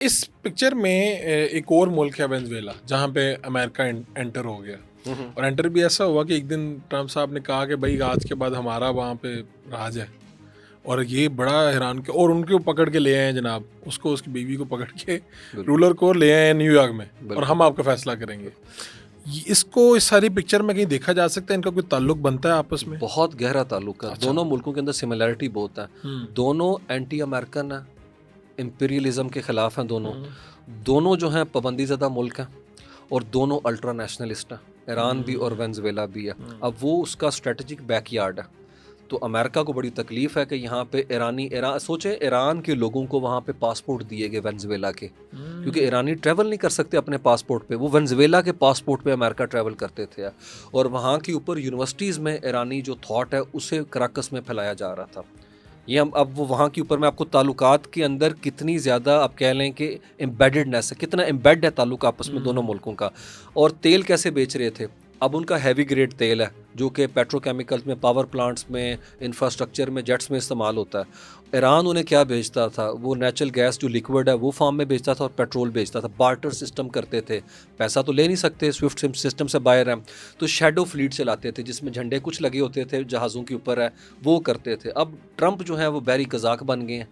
इस पिक्चर में एक और मुल्क है वेनेजुएला जहाँ पे अमेरिका एंटर हो गया। और एंटर भी ऐसा हुआ कि एक दिन ट्रम्प साहब ने कहा कि भाई आज के बाद हमारा वहाँ पे राज है। और ये बड़ा हैरान के और उनको पकड़ के ले आए हैं जनाब, उसको उसकी बीवी को पकड़ के रूलर को ले आए हैं न्यूयॉर्क में, और हम आपका फैसला करेंगे। इसको इस सारी पिक्चर में कहीं देखा जा सकता है, इनका कोई ताल्लुक बनता है आपस में? बहुत गहरा ताल्लुक है। अच्छा। दोनों मुल्कों के अंदर सिमिलैरिटी बहुत है। दोनों एंटी अमेरिकन है, इंपीरियलिज्म के खिलाफ हैं दोनों जो हैं पाबंदी ज़दा मुल्क हैं, और दोनों अल्ट्रा नेशनलिस्ट हैं। ईरान भी और वेनेजुएला भी है। अब वो उसका स्ट्रेटजिक बैकयार्ड है। तो अमेरिका को बड़ी तकलीफ है कि यहाँ पे ईरान सोचे, ईरान के लोगों को वहाँ पे पासपोर्ट दिए गए वेनेजुएला के, क्योंकि ईरानी ट्रैवल नहीं कर सकते अपने पासपोर्ट पे, वो वेनेजुएला के पासपोर्ट पे अमेरिका ट्रैवल करते थे। और वहाँ के ऊपर यूनिवर्सिटीज़ में ईरानी जो थॉट है उसे कराकस में फैलाया जा रहा था। ये हम अब वो वहाँ के ऊपर मैं आपको ताल्लुकात के अंदर कितनी ज़्यादा आप कह लें कि एम्बेडेडनेस है, कितना एम्बेड है ताल्लुक आपस में दोनों मुल्कों का। और तेल कैसे बेच रहे थे, अब उनका हैवी ग्रेड तेल है जो कि पेट्रोकेमिकल्स में, पावर प्लांट्स में, इंफ्रास्ट्रक्चर में, जेट्स में इस्तेमाल होता है। ईरान उन्हें क्या बेचता था, वो नेचुरल गैस जो लिक्विड है वो फार्म में बेचता था और पेट्रोल बेचता था। बार्टर सिस्टम करते थे, पैसा तो ले नहीं सकते, स्विफ्ट सिस्टम से बाहर हैं, तो शैडो फ्लीट चलाते थे जिसमें झंडे कुछ लगे होते थे जहाज़ों के ऊपर है, वो करते थे। अब ट्रंप जो है वो बैरी कजाक बन गए हैं,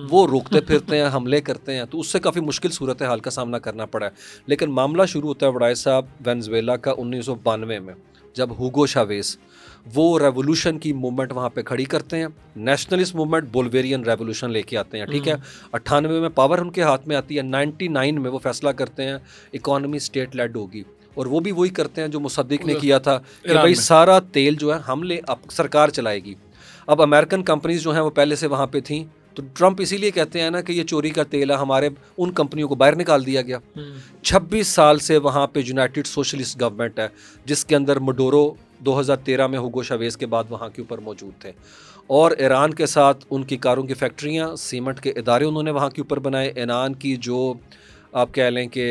वो रोकते फिरते हैं, हमले करते हैं, तो उससे काफ़ी मुश्किल सूरत हाल का सामना करना पड़ा है। लेकिन मामला शुरू होता है वड़ाई साहब वेनेजुएला का 1992 में, जब हुगो शावेज वो रेवोल्यूशन की मूवमेंट वहाँ पे खड़ी करते हैं, नेशनलिस्ट मूवमेंट, बोल्वेरियन रेवोल्यूशन लेके आते हैं, ठीक है। 98 में पावर उनके हाथ में आती है, 99 में वो फैसला करते हैं इकॉनमी स्टेट लेड होगी, और वो भी वही करते हैं जो मुसद्दिक ने किया था कि भाई सारा तेल जो है हमले अब सरकार चलाएगी। अब अमेरिकन कंपनीज जो हैं वो पहले से वहाँ पे थी, तो ट्रंप इसीलिए कहते हैं ना कि ये चोरी का तेल है, हमारे उन कंपनियों को बाहर निकाल दिया गया। 26 साल से वहाँ पे यूनाइटेड सोशलिस्ट गवर्नमेंट है, जिसके अंदर मडोरो 2013 में हुगो शावेज के बाद वहाँ के ऊपर मौजूद थे, और ईरान के साथ उनकी कारों की फैक्ट्रियाँ, सीमेंट के इदारे उन्होंने वहाँ के ऊपर बनाए। ईरान की जो आप कह लें कि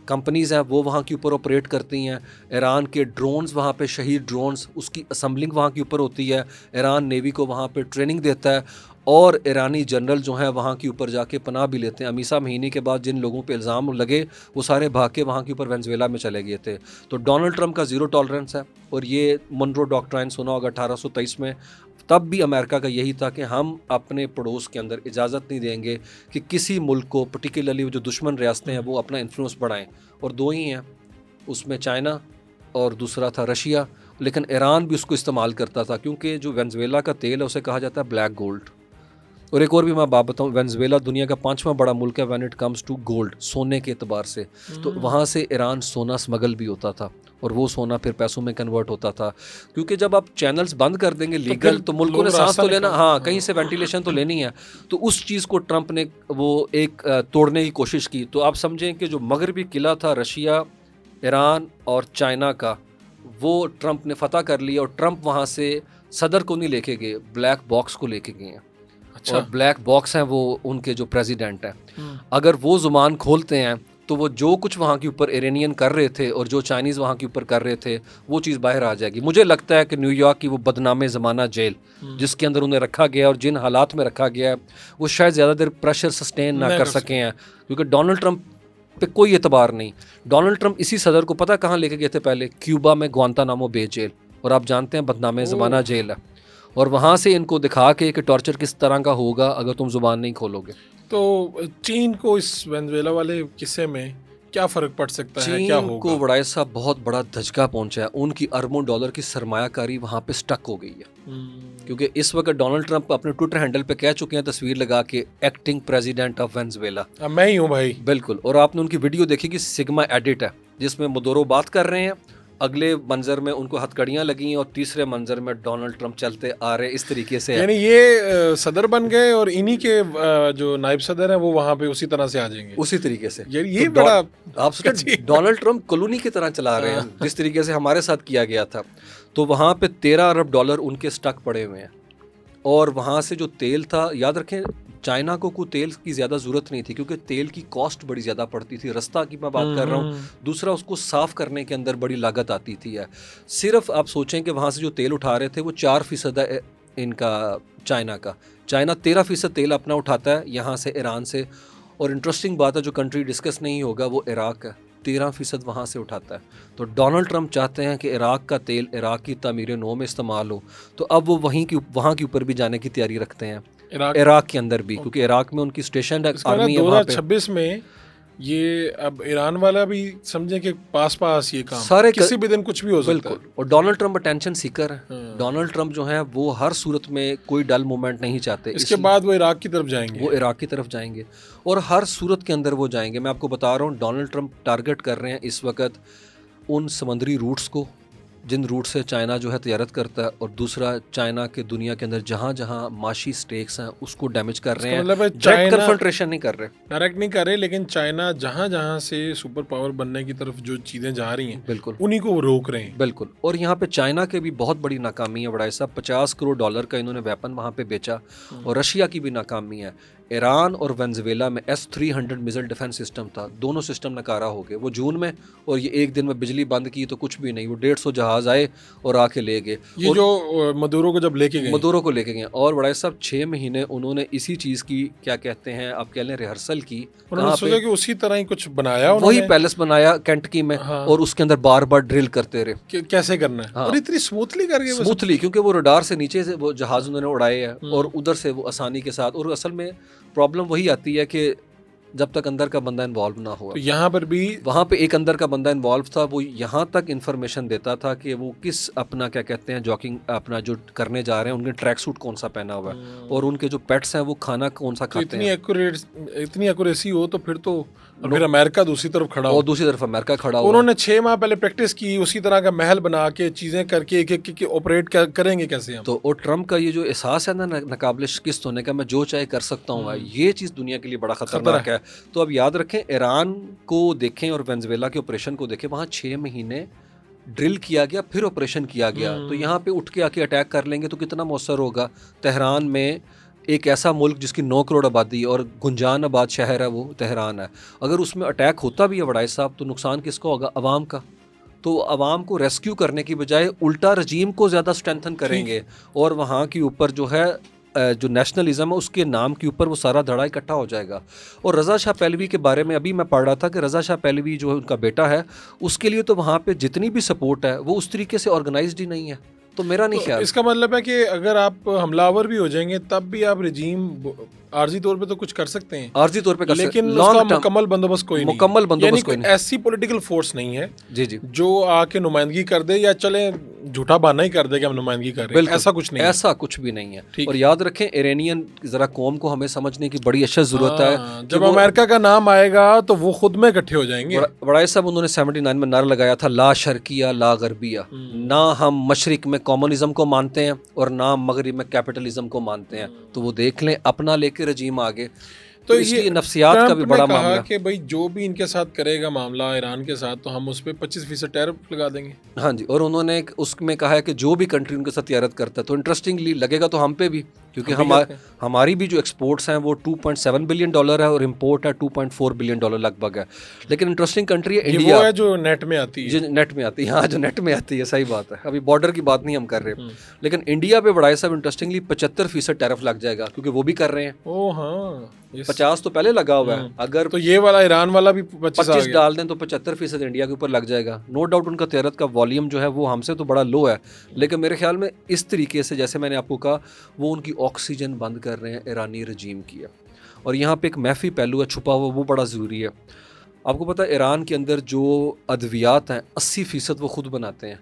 कंपनीज़ हैं वो वहाँ के ऊपर ऑपरेट करती हैं। ईरान के ड्रोन्स वहाँ पे, शहीद ड्रोन्स, उसकी असम्बलिंग वहाँ के ऊपर होती है। ईरान नेवी को वहाँ पे ट्रेनिंग देता है, और ईरानी जनरल जो हैं वहाँ के ऊपर जाके पनाह भी लेते हैं। अमीसा महीने के बाद जिन लोगों पे इल्ज़ाम लगे वो सारे भाग के वहाँ के ऊपर वेनेजुएला में चले गए थे। तो डोनाल्ड ट्रंप का ज़ीरो टॉलरेंस है, और ये मनरो डॉक्ट्राइन सुना होगा 1823 में, तब भी अमेरिका का यही था कि हम अपने पड़ोस के अंदर इजाज़त नहीं देंगे कि किसी मुल्क को, पर्टिकुलरली जो दुश्मन रियासतें हैं, वो अपना इन्फ्लुएंस बढ़ाएं। और दो ही हैं उसमें, चाइना और दूसरा था रशिया। लेकिन ईरान भी उसको इस्तेमाल करता था, क्योंकि जो वेनेजुएला का तेल है उसे कहा जाता है ब्लैक गोल्ड। और एक और भी मैं बात बताऊँ, वेनेजुएला दुनिया का 5वां बड़ा मुल्क है when it comes to gold, सोने के एतबार से। तो वहाँ से ईरान सोना स्मगल भी होता था, और वो सोना फिर पैसों में कन्वर्ट होता था, क्योंकि जब आप चैनल्स बंद कर देंगे लीगल, तो मुल्कों ने सांस तो लेना, हाँ, कहीं से वेंटिलेशन तो लेनी है। तो उस चीज़ को ट्रंप ने वो एक तोड़ने की कोशिश की। तो आप समझें कि जो मगरबी किला था रशिया, ईरान और चाइना का, वो ट्रंप ने फतह कर लिया, और ट्रंप वहाँ से सदर को नहीं लेके गए, ब्लैक बॉक्स को लेके गए हैं। अच्छा। और ब्लैक बॉक्स हैं वो उनके जो प्रेसिडेंट हैं, अगर वो ज़ुबान खोलते हैं तो वो जो कुछ वहाँ के ऊपर इरानियन कर रहे थे और जो चाइनीज़ वहाँ के ऊपर कर रहे थे, वो चीज़ बाहर आ जाएगी। मुझे लगता है कि न्यूयॉर्क की वो बदनामे ज़माना जेल जिसके अंदर उन्हें रखा गया और जिन हालात में रखा गया है, वो शायद ज़्यादा देर प्रेशर सस्टेन ना कर सके हैं, क्योंकि डोनाल्ड ट्रंप पे कोई एतबार नहीं। डोनाल्ड ट्रंप इसी सदर को पता कहाँ लेके गए थे पहले, क्यूबा में ग्वांतानामो बे जेल, और आप जानते हैं बदनामे ज़माना जेल है, और वहाँ से इनको दिखा के कि टॉर्चर किस तरह का होगा अगर तुम जुबान नहीं खोलोगे। तो चीन को इस वेनेजुएला वाले किस्से में क्या फ़र्क पड़ सकता है, क्या होगा? चीन को बड़ाई साहब बहुत बड़ा धचका पहुंचा है। उनकी अरबों डॉलर की सरमायाकारी वहाँ पे स्टक हो गई है, क्योंकि इस वक्त डोनाल्ड ट्रंप अपने ट्विटर हैंडल पे कह चुके हैं, तस्वीर लगा के, एक्टिंग प्रेसिडेंट ऑफ वेनेजुएला, मैं ही हूँ भाई। बिल्कुल। और आपने उनकी वीडियो देखी कि सिग्मा एडिट है, जिसमें मदोरो बात कर रहे हैं, अगले मंजर में उनको हथकड़ियाँ लगी हैं, और तीसरे मंजर में डोनाल्ड ट्रंप चलते आ रहे, इस तरीके से। यानी ये सदर बन गए और इन्हीं के जो नायब सदर हैं वो वहाँ पे उसी तरह से आ जाएंगे, उसी तरीके से। ये तो बड़ा आप सोचिए, डोनाल्ड ट्रंप कॉलोनी की तरह चला रहे हैं, जिस तरीके से हमारे साथ किया गया था। तो वहाँ पे 13 अरब डॉलर उनके स्टक पड़े हुए हैं, और वहाँ से जो तेल था, याद रखें चाइना को कोई तेल की ज़्यादा ज़रूरत नहीं थी, क्योंकि तेल की कॉस्ट बड़ी ज़्यादा पड़ती थी, रास्ता की मैं बात कर रहा हूँ, दूसरा उसको साफ़ करने के अंदर बड़ी लागत आती थी। सिर्फ आप सोचें कि वहाँ से जो तेल उठा रहे थे वो 4% है इनका चाइना का। चाइना 13% तेल अपना उठाता है यहाँ से, ईरान से, और इंटरेस्टिंग बात है, जो कंट्री डिस्कस नहीं होगा वो इराक है, 13% वहाँ से उठाता है। तो डोनाल्ड ट्रंप चाहते हैं कि इराक का तेल इराक की तामीर नौ में इस्तेमाल हो, तो अब वो वहाँ के ऊपर भी जाने की तैयारी रखते हैं, इराक के अंदर भी, क्योंकि इराक में उनकी स्टेशन आर्मी है वहाँ पे। 2026 में ये अब ईरान वाला भी समझे कि पास ये काम सारे किसी भी दिन कुछ भी हो सकता है। बिल्कुल। और डोनाल्ड ट्रंप अटेंशन सीकर है। डोनाल्ड ट्रंप जो है वो हर सूरत में कोई डल मोमेंट नहीं चाहते। इसके बाद वो इराक की तरफ जाएंगे, वो इराक की तरफ जाएंगे और हर सूरत के अंदर वो जाएंगे। मैं आपको बता रहा हूँ, डोनाल्ड ट्रंप टारगेट कर रहे हैं इस वक्त उन समंदरी रूट्स को जिन रूट से चाइना जो है तजारत करता है, और दूसरा चाइना के दुनिया के अंदर जहाँ जहाँ माशी स्टेक्स हैं उसको डैमेज कर रहे हैं। मतलब डायरेक्ट कन्फ्रंटेशन नहीं कर रहे, डायरेक्ट नहीं कर रहे, लेकिन चाइना जहाँ जहाँ से सुपर पावर बनने की तरफ जो चीज़ें जा रही हैं बिल्कुल उन्हीं को रोक रहे हैं। बिल्कुल। और यहाँ पे चाइना के भी बहुत बड़ी नाकामी है बड़ा साहब, $50 करोड़ का इन्होंने वेपन वहाँ पे बेचा, और रशिया की भी नाकामी है। ईरान और वेनेजुएला में S-300 मिसाइल डिफेंस सिस्टम था, दोनों सिस्टम नकारा हो गए वो जून में, और ये एक दिन में बिजली बंद की तो कुछ भी नहीं, वो 150 जहाज आए और आके ले गए। ये जो मदुरो को जब लेके गए, मदुरो को लेके गए, और बड़ा साहब 6 महीने उन्होंने इसी चीज़ की क्या कहते हैं आप कह लें रिहर्सल की। उन्होंने सोचा कि उसी तरह ही कुछ बनाया, वही पैलेस बनाया केंटकी में, हाँ। और उसके अंदर बार बार ड्रिल करते रहे कैसे करना है, हाँ। और इतनी स्मूथली कर गए, स्मूथली, क्योंकि वो रडार से नीचे से वो जहाज उन्होंने उड़ाए हैं और उधर से वो आसानी के साथ। और असल में प्रॉब्लम वही आती है कि जब तक अंदर का बंदा इन्वॉल्व ना हुआ। तो यहाँ पर भी वहाँ पे एक अंदर का बंदा इन्वॉल्व था, वो यहाँ तक इन्फॉर्मेशन देता था कि वो किस अपना क्या कहते हैं जॉकिंग अपना जो करने जा रहे हैं, उनके ट्रैक सूट कौन सा पहना हुआ है, और उनके जो पेट्स हैं वो खाना कौन सा खाते हैं। इतनी एक्यूरेसी हो तो फिर अमेरिका दूसरी तरफ खड़ा हो, और दूसरी तरफ अमेरिका खड़ा हो। उन्होंने 6 माह पहले प्रैक्टिस की, उसी तरह का महल बना के चीजें करके एक ऑपरेट करेंगे कैसे हम। तो और ट्रम्प का ये जो एहसास है ना नाकाबिले शिकस्त होने का, मैं जो चाहे कर सकता हूँ, ये चीज़ दुनिया के लिए बड़ा खतरनाक है। तो अब याद रखें, ईरान को देखें और वेनेजुएला के ऑपरेशन को देखें, वहाँ 6 महीने ड्रिल किया गया, फिर ऑपरेशन किया गया। तो यहाँ पे उठ के आके अटैक कर लेंगे तो कितना मौसर होगा। तेहरान में एक ऐसा मुल्क जिसकी 9 करोड़ आबादी और गुंजान आबाद शहर है वो तेहरान है, अगर उसमें अटैक होता भी है बड़ाई साहब, तो नुकसान किसका होगा? अवाम का। तो अवाम को रेस्क्यू करने की बजाय उल्टा रजीम को ज़्यादा स्ट्रेंथन करेंगे, और वहाँ के ऊपर जो है जो नेशनलिज्म है उसके नाम के ऊपर वो सारा धड़ा इकट्ठा हो जाएगा। और रज़ा शाह पहलवी के बारे में अभी मैं पढ़ रहा था कि रज़ा शाह पहलवी जो है उनका बेटा है, उसके लिए तो वहाँ पे जितनी भी सपोर्ट है वो उस तरीके से ऑर्गेनाइज्ड ही नहीं है। तो मेरा नहीं ख्याल। इसका मतलब है कि अगर आप हमलावर भी हो जाएंगे तब भी आप रजीम आर्जी तौर पे तो कुछ कर सकते हैं, आर्जी तौर पे कर लेकिन सकते, उसका मुकम्मल बंदोबस्त कोई नहीं, मुकम्मल बंदोबस्त कोई नहीं। ऐसी पॉलिटिकल फोर्स नहीं है जी जी जो आके नुमाइंदगी कर दे, या चले झूठा बहाना ही कर दे कि हम नुमाइंदगी कर रहे हैं, ऐसा कुछ नहीं, ऐसा कुछ भी नहीं है। और याद रखें, इरानियन जरा कौम को हमें समझने की बड़ी अच्छा जरूरत है। जब अमेरिका का नाम आएगा तो वो खुद में इकट्ठे हो जाएंगे। बड़ा साहब उन्होंने 79 में नारा लगाया था, ला शर्किया ला गरबिया, ना हम मशरिक में कम्युनिज्म को मानते हैं और ना मगरिब में कैपिटलिज्म को मानते हैं। तो वो देख लें अपना लेके रजीम आगे। तो इसलिए नफ्सियात का भी बड़ा मामला कि भाई जो भी इनके साथ करेगा मामला ईरान के साथ, तो हम उस पर 25% टैरिफ लगा देंगे। हाँ जी, और उन्होंने उसमें कहा है कि जो भी कंट्री उनके साथ तिजारत करता है, तो इंटरेस्टिंगली लगेगा तो हम पे भी, क्योंकि हमारी भी जो एक्सपोर्ट्स हैं वो $2.7 बिलियन है और इम्पोर्ट है $2.4 बिलियन लगभग है। लेकिन इंटरेस्टिंग कंट्री है इंडिया, वो है जो नेट में आती है, जो नेट में आती है। हाँ, जो नेट में आती है, सही बात है। अभी बॉर्डर की बात नहीं हम कर रहे, लेकिन इंडिया पे बड़ा सब इंटरेस्टिंगली 75% टैरिफ लग जाएगा, क्योंकि वो भी कर रहे हैं। ओ हाँ, 50 तो पहले लगा हुआ है, अगर तो ये वाला ईरान वाला भी 25 डाल दें तो 75% इंडिया के ऊपर लग जाएगा। नो डाउट उनका तिजारत का वॉल्यूम जो है वो हमसे तो बड़ा लो है, लेकिन मेरे ख्याल में इस तरीके से जैसे मैंने आपको कहा, वो उनकी ऑक्सीजन बंद कर रहे हैं ईरानी रजीम की है। और यहाँ पे एक मैफी पहलू है छुपा हुआ, वो बड़ा ज़रूरी है। आपको पता है ईरान के अंदर जो अद्वियात हैं 80% वो खुद बनाते हैं,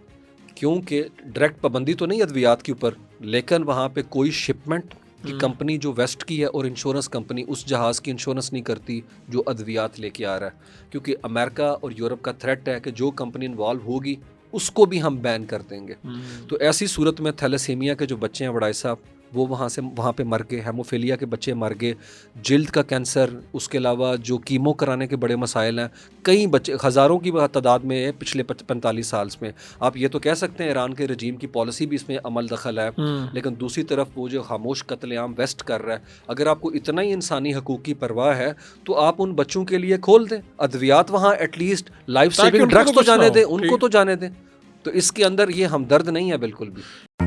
क्योंकि डायरेक्ट पाबंदी तो नहीं अद्वियात के ऊपर, लेकिन वहाँ पे कोई शिपमेंट की कंपनी जो वेस्ट की है और इंश्योरेंस कंपनी उस जहाज़ की इंश्योरेंस नहीं करती जो अद्वियात लेके आ रहा है, क्योंकि अमेरिका और यूरोप का थ्रेट है कि जो कंपनी इन्वॉल्व होगी उसको भी हम बैन कर देंगे। तो ऐसी सूरत में थैलेसीमिया के जो बच्चे हैं बड़ाई साहब, वो वहाँ पे मर गए, हेमोफीलिया के बच्चे मर गए, जिल्द का कैंसर, उसके अलावा जो कीमो कराने के बड़े मसाइल हैं, कई बच्चे हज़ारों की तादाद में है पिछले 45 साल में। आप ये तो कह सकते हैं ईरान के रजीम की पॉलिसी भी इसमें अमल दखल है, लेकिन दूसरी तरफ वो जो खामोश कत्लेआम वेस्ट कर रहा है, अगर आपको इतना ही इंसानी हकूक़ की परवाह है तो आप उन बच्चों के लिए खोल दें अद्वियात वहाँ, एटलीस्ट लाइफ सेविंग ड्रग्स तो जाने दें, उनको तो जाने दें। तो इसके अंदर ये हमदर्द नहीं है बिल्कुल भी।